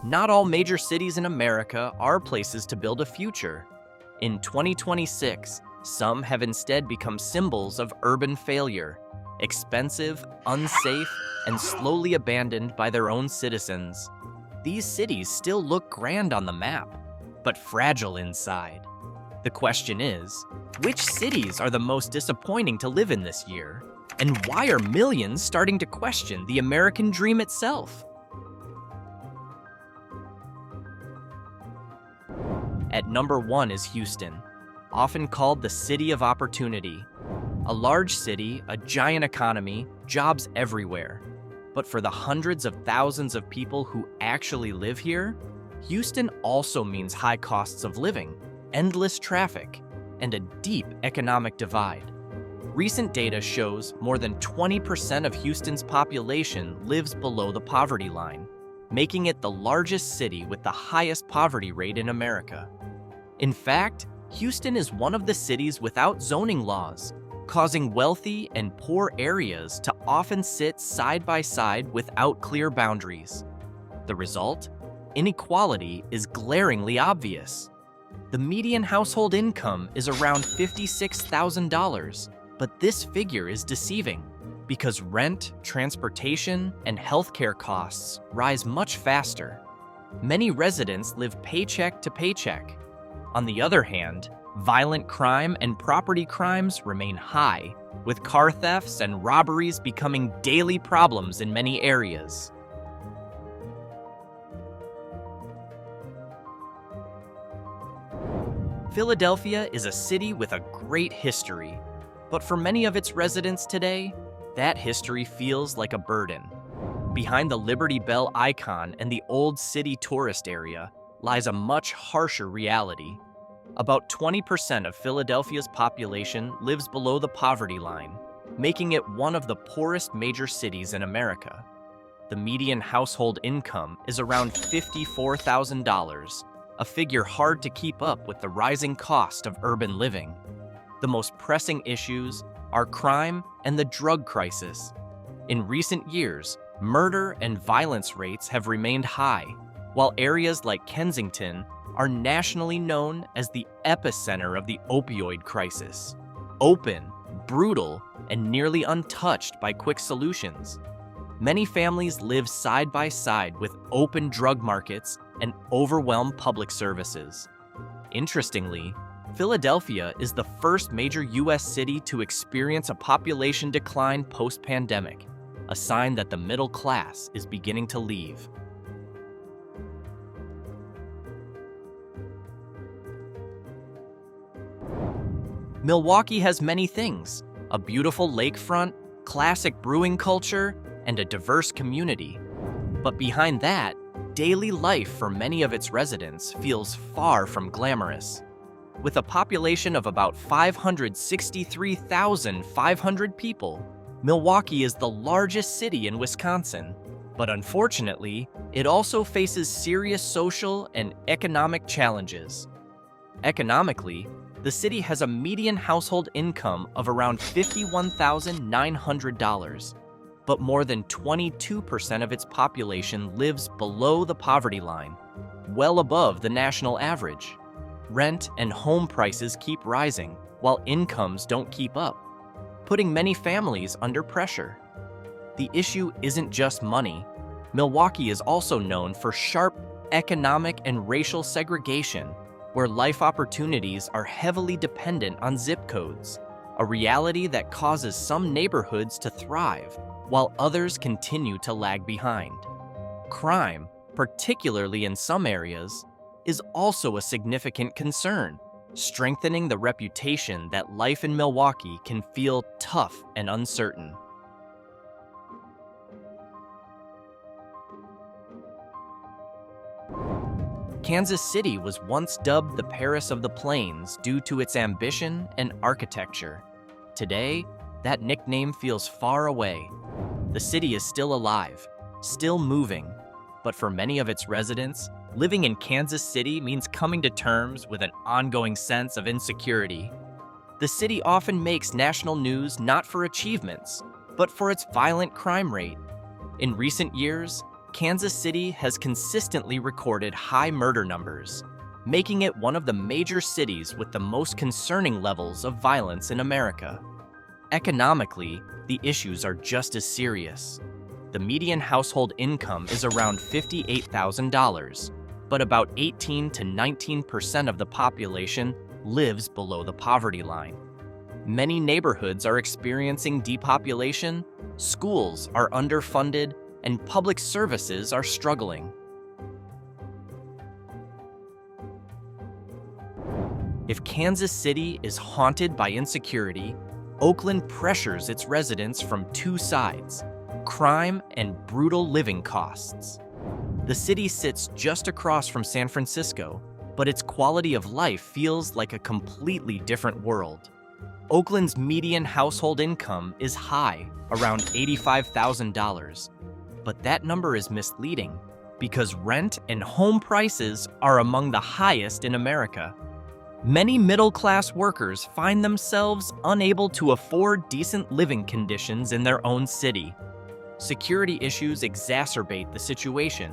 Not all major cities in America are places to build a future. In 2026, some have instead become symbols of urban failure, expensive, unsafe, and slowly abandoned by their own citizens. These cities still look grand on the map, but fragile inside. The question is, which cities are the most disappointing to live in this year? And why are millions starting to question the American dream itself? At number 1 is Houston, often called the City of Opportunity. A large city, a giant economy, jobs everywhere. But for the hundreds of thousands of people who actually live here, Houston also means high costs of living, endless traffic, and a deep economic divide. Recent data shows more than 20% of Houston's population lives below the poverty line, making it the largest city with the highest poverty rate in America. In fact, Houston is one of the cities without zoning laws, causing wealthy and poor areas to often sit side by side without clear boundaries. The result? Inequality is glaringly obvious. The median household income is around $56,000, but this figure is deceiving because rent, transportation, and healthcare costs rise much faster. Many residents live paycheck to paycheck. On the other hand, violent crime and property crimes remain high, with car thefts and robberies becoming daily problems in many areas. Philadelphia is a city with a great history, but for many of its residents today, that history feels like a burden. Behind the Liberty Bell icon and the Old City tourist area lies a much harsher reality. About 20% of Philadelphia's population lives below the poverty line, making it one of the poorest major cities in America. The median household income is around $54,000, a figure hard to keep up with the rising cost of urban living. The most pressing issues are crime and the drug crisis. In recent years, murder and violence rates have remained high, while areas like Kensington are nationally known as the epicenter of the opioid crisis. Open, brutal, and nearly untouched by quick solutions. Many families live side by side with open drug markets and overwhelmed public services. Interestingly, Philadelphia is the first major U.S. city to experience a population decline post-pandemic, a sign that the middle class is beginning to leave. Milwaukee has many things: a beautiful lakefront, classic brewing culture, and a diverse community. But behind that, daily life for many of its residents feels far from glamorous. With a population of about 563,500 people, Milwaukee is the largest city in Wisconsin. But unfortunately, it also faces serious social and economic challenges. Economically, the city has a median household income of around $51,900, but more than 22% of its population lives below the poverty line, well above the national average. Rent and home prices keep rising, while incomes don't keep up, putting many families under pressure. The issue isn't just money. Milwaukee is also known for sharp economic and racial segregation, where life opportunities are heavily dependent on zip codes, a reality that causes some neighborhoods to thrive, while others continue to lag behind. Crime, particularly in some areas, is also a significant concern, strengthening the reputation that life in Milwaukee can feel tough and uncertain. Kansas City was once dubbed the Paris of the Plains due to its ambition and architecture. Today, that nickname feels far away. The city is still alive, still moving, but for many of its residents, living in Kansas City means coming to terms with an ongoing sense of insecurity. The city often makes national news not for achievements, but for its violent crime rate. In recent years, Kansas City has consistently recorded high murder numbers, making it one of the major cities with the most concerning levels of violence in America. Economically, the issues are just as serious. The median household income is around $58,000, but about 18 to 19% of the population lives below the poverty line. Many neighborhoods are experiencing depopulation, schools are underfunded, and public services are struggling. If Kansas City is haunted by insecurity, Oakland pressures its residents from two sides: crime and brutal living costs. The city sits just across from San Francisco, but its quality of life feels like a completely different world. Oakland's median household income is high, around $85,000. But that number is misleading because rent and home prices are among the highest in America. Many middle-class workers find themselves unable to afford decent living conditions in their own city. Security issues exacerbate the situation.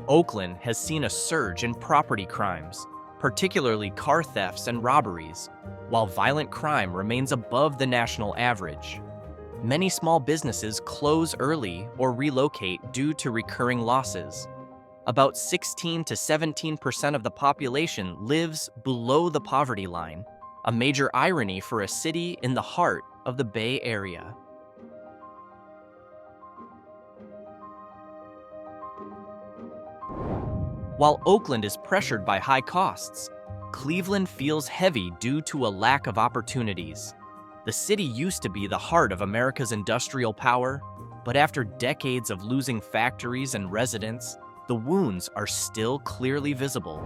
Oakland has seen a surge in property crimes, particularly car thefts and robberies, while violent crime remains above the national average. Many small businesses close early or relocate due to recurring losses. About 16 to 17% of the population lives below the poverty line, a major irony for a city in the heart of the Bay Area. While Oakland is pressured by high costs, Cleveland feels heavy due to a lack of opportunities. The city used to be the heart of America's industrial power, but after decades of losing factories and residents, the wounds are still clearly visible.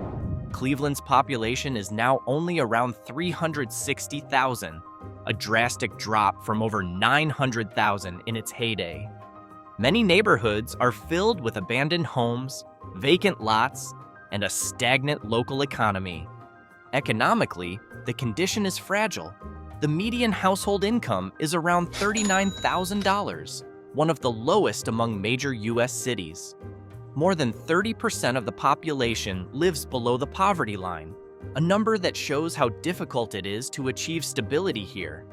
Cleveland's population is now only around 360,000, a drastic drop from over 900,000 in its heyday. Many neighborhoods are filled with abandoned homes, vacant lots, and a stagnant local economy. Economically, the condition is fragile. The median household income is around $39,000, one of the lowest among major U.S. cities. More than 30% of the population lives below the poverty line, a number that shows how difficult it is to achieve stability here.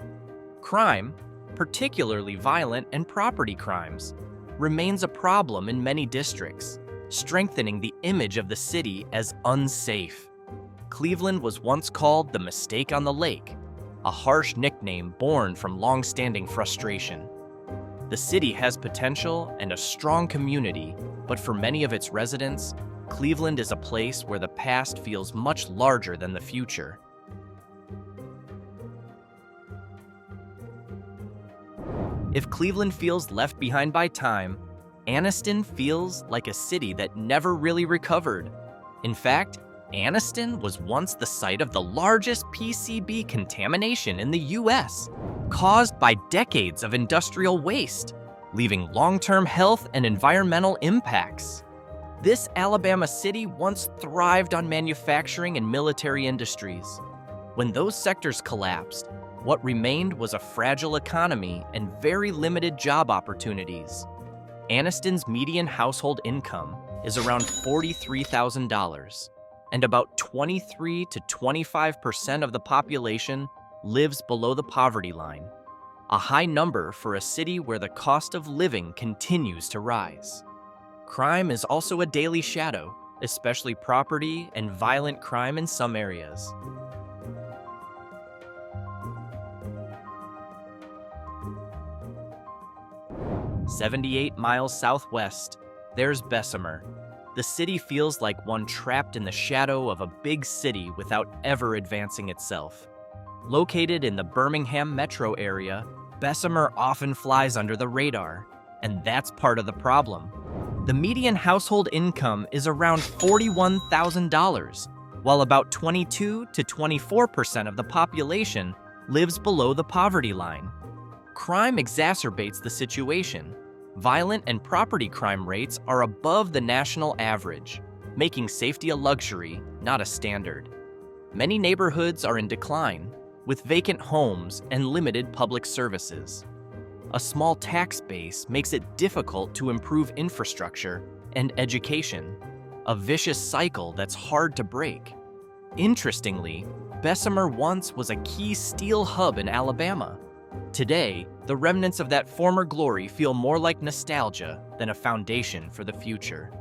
Crime, particularly violent and property crimes, remains a problem in many districts, strengthening the image of the city as unsafe. Cleveland was once called the mistake on the lake, a harsh nickname born from long-standing frustration. The city has potential and a strong community, but for many of its residents, Cleveland is a place where the past feels much larger than the future. If Cleveland feels left behind by time, Anniston feels like a city that never really recovered. In fact, Anniston was once the site of the largest PCB contamination in the U.S., caused by decades of industrial waste, leaving long-term health and environmental impacts. This Alabama city once thrived on manufacturing and military industries. When those sectors collapsed, what remained was a fragile economy and very limited job opportunities. Anniston's median household income is around $43,000. And about 23 to 25% of the population lives below the poverty line, a high number for a city where the cost of living continues to rise. Crime is also a daily shadow, especially property and violent crime in some areas. "78 miles southwest, there's Bessemer. The city feels like one trapped in the shadow of a big city without ever advancing itself. Located in the Birmingham metro area, Bessemer often flies under the radar, and that's part of the problem. The median household income is around $41,000, while about 22 to 24% of the population lives below the poverty line. Crime exacerbates the situation. Violent and property crime rates are above the national average, making safety a luxury, not a standard. Many neighborhoods are in decline, with vacant homes and limited public services. A small tax base makes it difficult to improve infrastructure, and education, a vicious cycle that's hard to break. Interestingly, Bessemer once was a key steel hub in Alabama. Today, the remnants of that former glory feel more like nostalgia than a foundation for the future.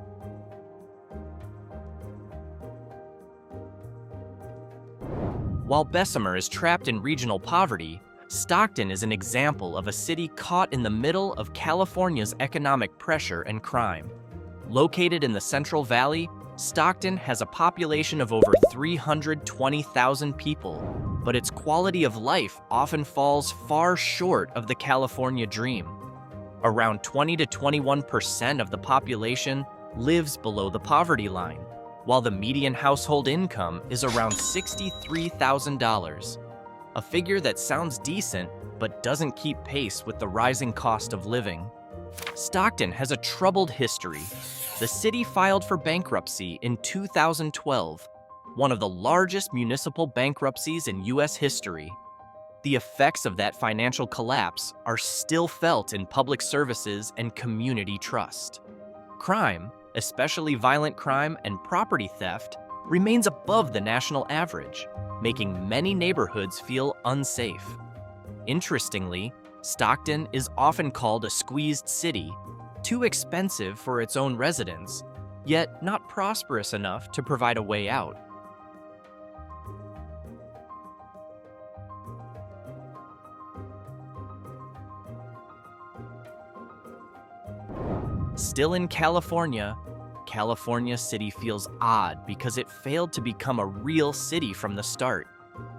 While Bessemer is trapped in regional poverty, Stockton is an example of a city caught in the middle of California's economic pressure and crime. Located in the Central Valley, Stockton has a population of over 320,000 people, but its quality of life often falls far short of the California dream. Around 20 to 21% of the population lives below the poverty line, while the median household income is around $63,000, a figure that sounds decent but doesn't keep pace with the rising cost of living. Stockton has a troubled history. The city filed for bankruptcy in 2012, one of the largest municipal bankruptcies in U.S. history. The effects of that financial collapse are still felt in public services and community trust. Crime, especially violent crime and property theft, remains above the national average, making many neighborhoods feel unsafe. Interestingly, Stockton is often called a squeezed city, too expensive for its own residents, yet not prosperous enough to provide a way out. Still in California, California City feels odd because it failed to become a real city from the start.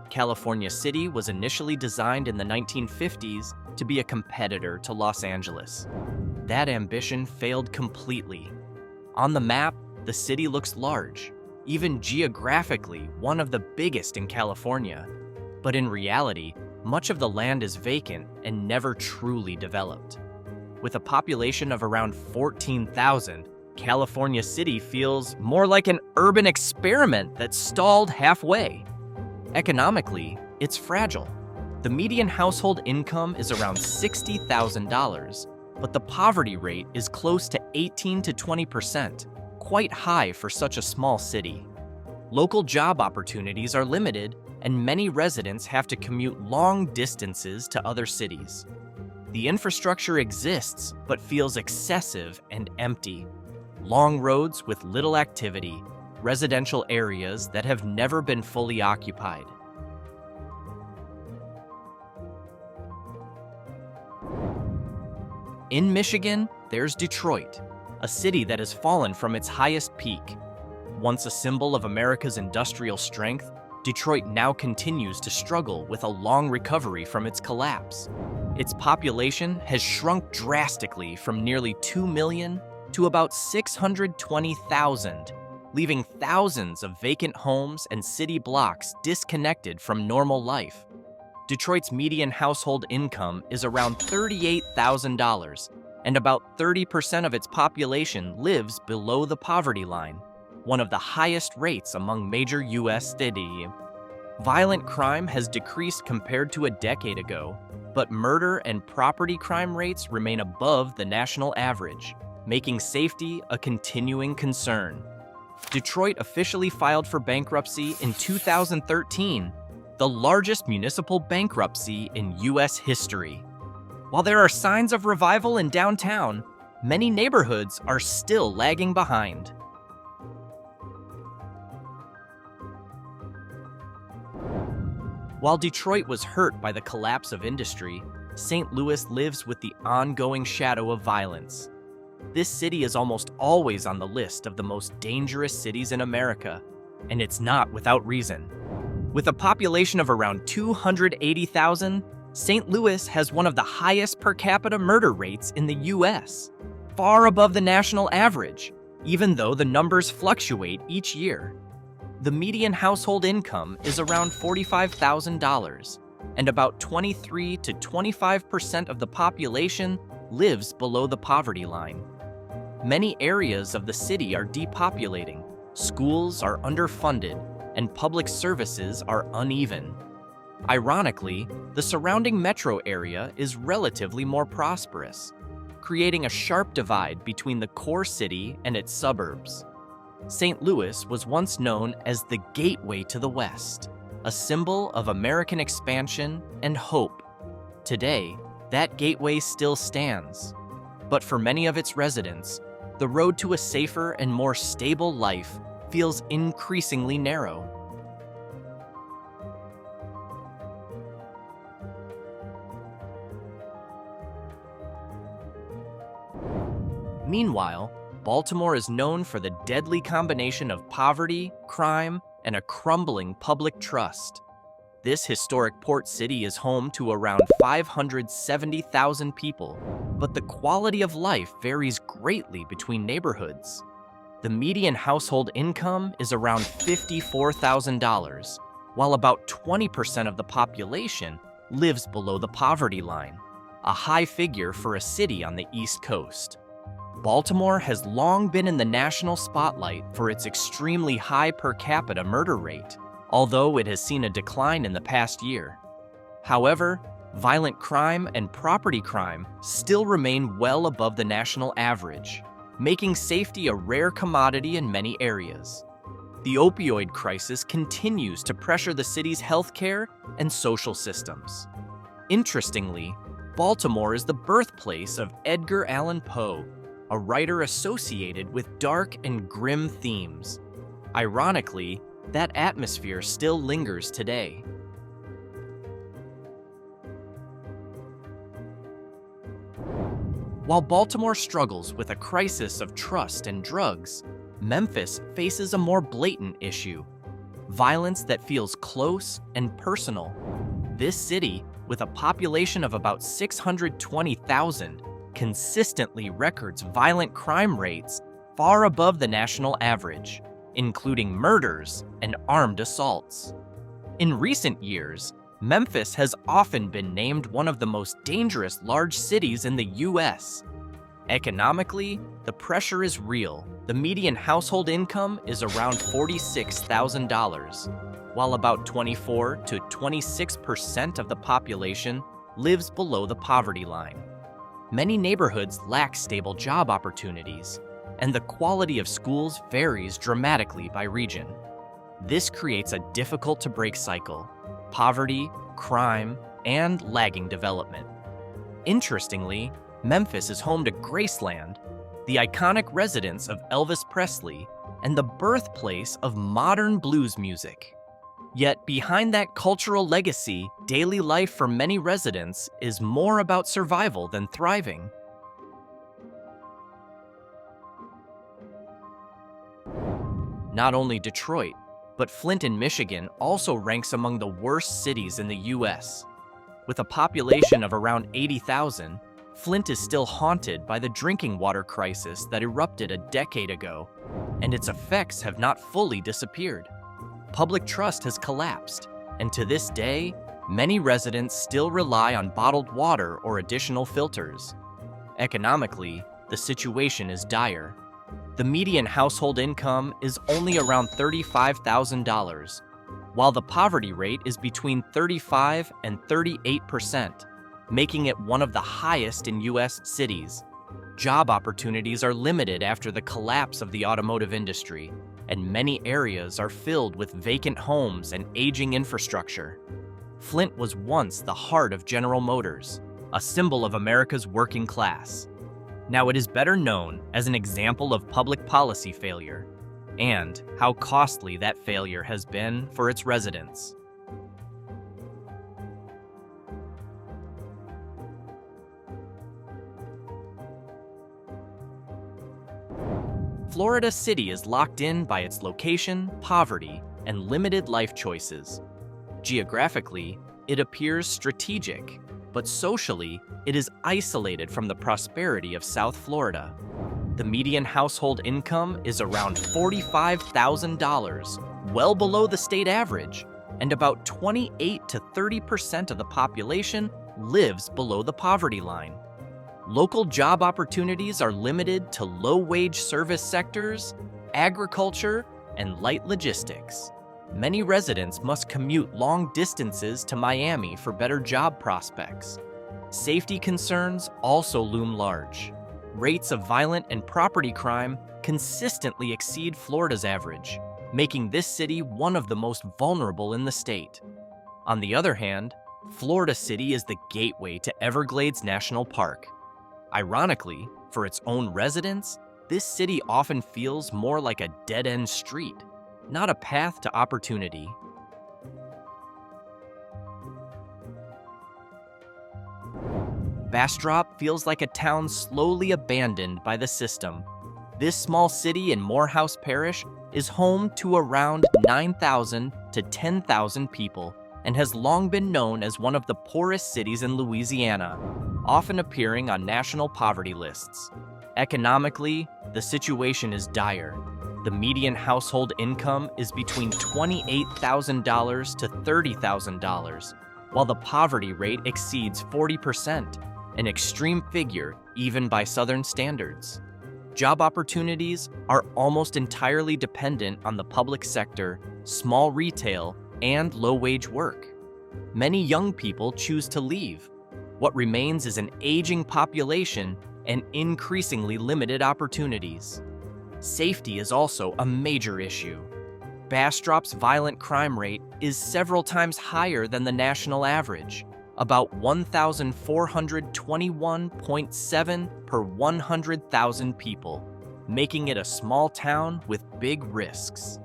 California City was initially designed in the 1950s to be a competitor to Los Angeles. That ambition failed completely. On the map, the city looks large, even geographically one of the biggest in California. But in reality, much of the land is vacant and never truly developed. With a population of around 14,000, California City feels more like an urban experiment that stalled halfway. Economically, it's fragile. The median household income is around $60,000, but the poverty rate is close to 18 to 20%, quite high for such a small city. Local job opportunities are limited, and many residents have to commute long distances to other cities. The infrastructure exists, but feels excessive and empty. Long roads with little activity, residential areas that have never been fully occupied. In Michigan, there's Detroit, a city that has fallen from its highest peak. Once a symbol of America's industrial strength, Detroit now continues to struggle with a long recovery from its collapse. Its population has shrunk drastically from nearly 2 million to about 620,000, leaving thousands of vacant homes and city blocks disconnected from normal life. Detroit's median household income is around $38,000, and about 30% of its population lives below the poverty line, one of the highest rates among major U.S. cities. Violent crime has decreased compared to a decade ago, but murder and property crime rates remain above the national average, making safety a continuing concern. Detroit officially filed for bankruptcy in 2013, the largest municipal bankruptcy in U.S. history. While there are signs of revival in downtown, many neighborhoods are still lagging behind. While Detroit was hurt by the collapse of industry, St. Louis lives with the ongoing shadow of violence. This city is almost always on the list of the most dangerous cities in America, and it's not without reason. With a population of around 280,000, St. Louis has one of the highest per capita murder rates in the U.S., far above the national average, even though the numbers fluctuate each year. The median household income is around $45,000, and about 23 to 25% of the population lives below the poverty line. Many areas of the city are depopulating, schools are underfunded, and public services are uneven. Ironically, the surrounding metro area is relatively more prosperous. creating a sharp divide between the core city and its suburbs. St. Louis was once known as the gateway to the West, a symbol of American expansion and hope. Today, that gateway still stands. But for many of its residents, the road to a safer and more stable life feels increasingly narrow. Meanwhile, Baltimore is known for the deadly combination of poverty, crime, and a crumbling public trust. This historic port city is home to around 570,000 people, but the quality of life varies greatly between neighborhoods. The median household income is around $54,000, while about 20% of the population lives below the poverty line, a high figure for a city on the East Coast. Baltimore has long been in the national spotlight for its extremely high per capita murder rate, although it has seen a decline in the past year. However, violent crime and property crime still remain well above the national average, making safety a rare commodity in many areas. The opioid crisis continues to pressure the city's healthcare and social systems. Interestingly, Baltimore is the birthplace of Edgar Allan Poe, a writer associated with dark and grim themes. Ironically, that atmosphere still lingers today. While Baltimore struggles with a crisis of trust and drugs, Memphis faces a more blatant issue: violence that feels close and personal. This city, with a population of about 620,000, consistently records violent crime rates far above the national average, including murders and armed assaults. In recent years, Memphis has often been named one of the most dangerous large cities in the U.S. Economically, the pressure is real. The median household income is around $46,000, while about 24 to 26% of the population lives below the poverty line. Many neighborhoods lack stable job opportunities, and the quality of schools varies dramatically by region. This creates a difficult-to-break cycle: poverty, crime, and lagging development. Interestingly, Memphis is home to Graceland, the iconic residence of Elvis Presley and the birthplace of modern blues music. Yet behind that cultural legacy, daily life for many residents is more about survival than thriving. Not only Detroit, but Flint in Michigan also ranks among the worst cities in the U.S. With a population of around 80,000, Flint is still haunted by the drinking water crisis that erupted a decade ago, and its effects have not fully disappeared. Public trust has collapsed, and to this day, many residents still rely on bottled water or additional filters. Economically, the situation is dire. The median household income is only around $35,000, while the poverty rate is between 35 and 38%, making it one of the highest in U.S. cities. Job opportunities are limited after the collapse of the automotive industry, and many areas are filled with vacant homes and aging infrastructure. Flint was once the heart of General Motors, a symbol of America's working class. Now it is better known as an example of public policy failure, and how costly that failure has been for its residents. Florida City is locked in by its location, poverty, and limited life choices. Geographically, it appears strategic, but socially, it is isolated from the prosperity of South Florida. The median household income is around $45,000, well below the state average, and about 28 to 30% of the population lives below the poverty line. Local job opportunities are limited to low-wage service sectors, agriculture, and light logistics. Many residents must commute long distances to Miami for better job prospects. Safety concerns also loom large. rates of violent and property crime consistently exceed Florida's average, making this city one of the most vulnerable in the state. On the other hand, Florida City is the gateway to Everglades National Park. Ironically, for its own residents, this city often feels more like a dead-end street, not a path to opportunity. Bastrop feels like a town slowly abandoned by the system. This small city in Morehouse Parish is home to around 9,000 to 10,000 people and has long been known as one of the poorest cities in Louisiana, often appearing on national poverty lists. Economically, the situation is dire. The median household income is between $28,000 to $30,000, while the poverty rate exceeds 40%, an extreme figure even by Southern standards. Job opportunities are almost entirely dependent on the public sector, small retail, and low-wage work. Many young people choose to leave. What remains is an aging population and increasingly limited opportunities. Safety is also a major issue. Bastrop's violent crime rate is several times higher than the national average, about 1,421.7 per 100,000 people, making it a small town with big risks.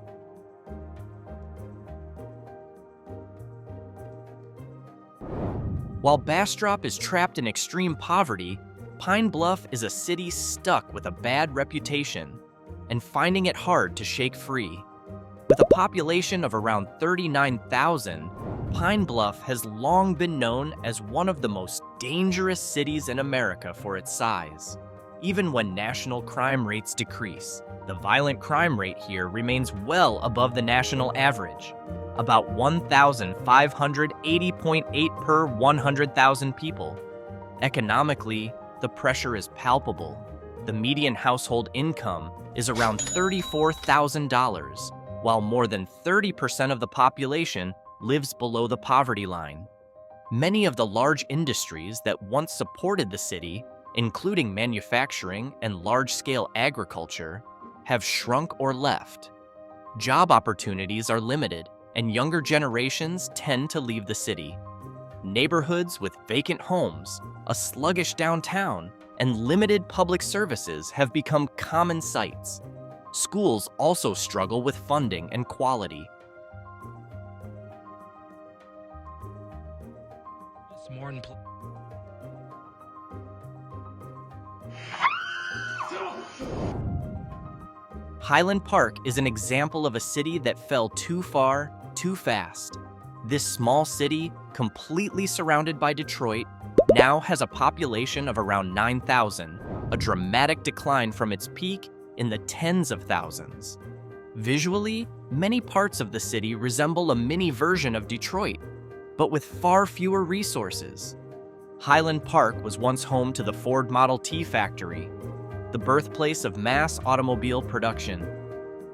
While Bastrop is trapped in extreme poverty, Pine Bluff is a city stuck with a bad reputation and finding it hard to shake free. With a population of around 39,000, Pine Bluff has long been known as one of the most dangerous cities in America for its size. Even when national crime rates decrease, the violent crime rate here remains well above the national average, about 1,580.8 per 100,000 people. Economically, the pressure is palpable. The median household income is around $34,000, while more than 30% of the population lives below the poverty line. Many of the large industries that once supported the city, including manufacturing and large-scale agriculture, have shrunk or left. Job opportunities are limited, and younger generations tend to leave the city. Neighborhoods with vacant homes, a sluggish downtown, and limited public services have become common sights. Schools also struggle with funding and quality. Highland Park is an example of a city that fell too far, too fast. This small city, completely surrounded by Detroit, now has a population of around 9,000, a dramatic decline from its peak in the tens of thousands. Visually, many parts of the city resemble a mini version of Detroit, but with far fewer resources. Highland Park was once home to the Ford Model T factory, the birthplace of mass automobile production.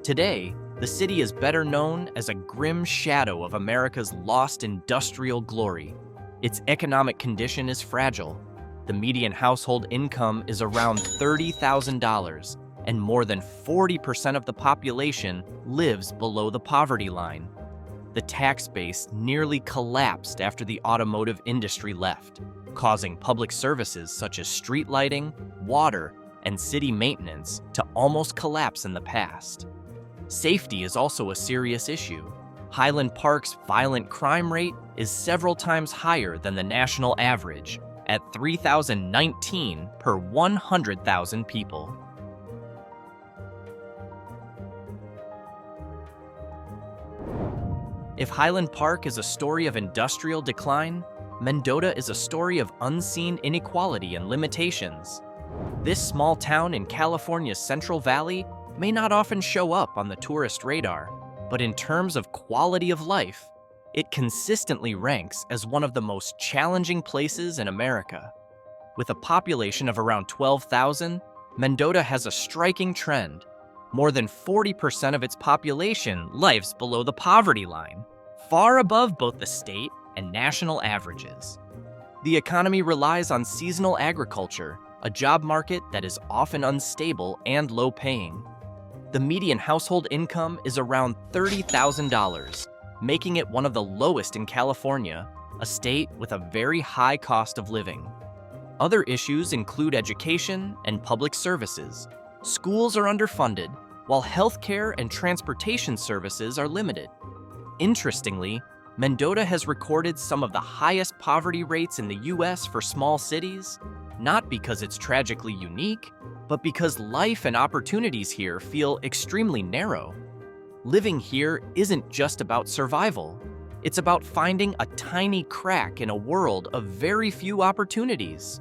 Today, the city is better known as a grim shadow of America's lost industrial glory. Its economic condition is fragile. The median household income is around $30,000, and more than 40% of the population lives below the poverty line. The tax base nearly collapsed after the automotive industry left, causing public services such as street lighting, water, and city maintenance to almost collapse in the past. Safety is also a serious issue. Highland Park's violent crime rate is several times higher than the national average, at 3,019 per 100,000 people. If Highland Park is a story of industrial decline, Mendota is a story of unseen inequality and limitations. This small town in California's Central Valley may not often show up on the tourist radar, but in terms of quality of life, it consistently ranks as one of the most challenging places in America. With a population of around 12,000, Mendota has a striking trend. More than 40% of its population lives below the poverty line, far above both the state and national averages. The economy relies on seasonal agriculture, a job market that is often unstable and low-paying. The median household income is around $30,000, making it one of the lowest in California, a state with a very high cost of living. Other issues include education and public services. Schools are underfunded, while healthcare and transportation services are limited. Interestingly, Mendota has recorded some of the highest poverty rates in the U.S. for small cities, not because it's tragically unique, but because life and opportunities here feel extremely narrow. Living here isn't just about survival. It's about finding a tiny crack in a world of very few opportunities.